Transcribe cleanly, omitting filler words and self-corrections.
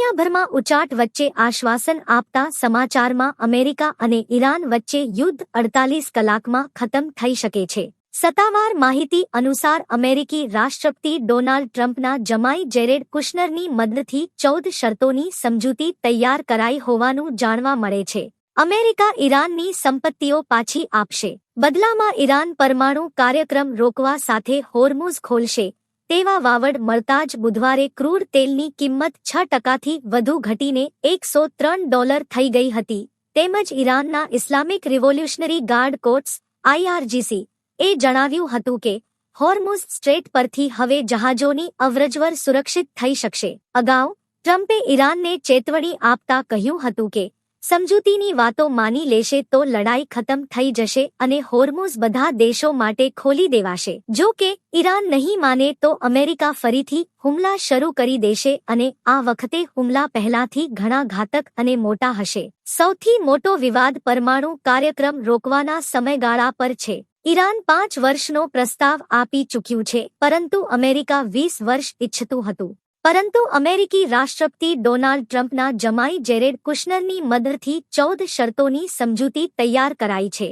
દુનિયાભરમાં ઉચાટ વચ્ચે આશ્વાસન આપતા સમાચારમાં અમેરિકા અને ઈરાન વચ્ચે યુદ્ધ 48 કલાકમાં ખતમ થઈ શકે છે। સત્તાવાર માહિતી અનુસાર અમેરિકી રાષ્ટ્રપતિ ડોનાલ્ડ ટ્રમ્પના જમાઈ જેરેડ કુશનરની મદદથી 14 શરતોની સમજૂતી તૈયાર કરાઈ હોવાનું જાણવા મળે છે। અમેરિકા ઈરાનની સંપત્તિઓ પાછી આપશે, બદલામાં ઈરાન પરમાણુ કાર્યક્રમ રોકવા સાથે હોર્મુઝ ખોલશે તેવા વાવડ મળતા જ બુધવારે ક્રૂડ તેલની કિંમત 6%થી વધુ ઘટીને $103 થઈ ગઈ હતી। તેમજ ઈરાનના Islamic revolutionary guard corps IRGC એ જણાવ્યું હતું કે હોર્મુઝ સ્ટ્રેટ પરથી હવે જહાજોની અવરજવર સુરક્ષિત થઈ શકશે। અગાઉ ટ્રમ્પે ઈરાનને ચેતવણી આપતા કહ્યું હતું કે સમજૂતીની વાતો માની લેશે તો લડાઈ ખતમ થઈ જશે અને હોર્મુઝ બધા દેશો માટે ખોલી દેવાશે। જો કે ઈરાન નહીં માને તો અમેરિકા ફરીથી હુમલા શરૂ કરી દેશે અને આ વખતે હુમલા પહેલાથી ઘણા ઘાતક અને મોટા હશે। સૌથી મોટો વિવાદ પરમાણુ કાર્યક્રમ રોકવાના સમયગાળા પર છે। ઈરાન 5 વર્ષનો પ્રસ્તાવ આપી ચૂક્યું છે, પરંતુ અમેરિકા 20 વર્ષ ઈચ્છતું હતું। પરંતુ અમેરિકી રાષ્ટ્રપતિ ડોનાલ્ડ ટ્રમ્પના જમાઈ જેરેડ કુશનરની મદદથી 14 શરતોની સમજૂતી તૈયાર કરાઈ છે।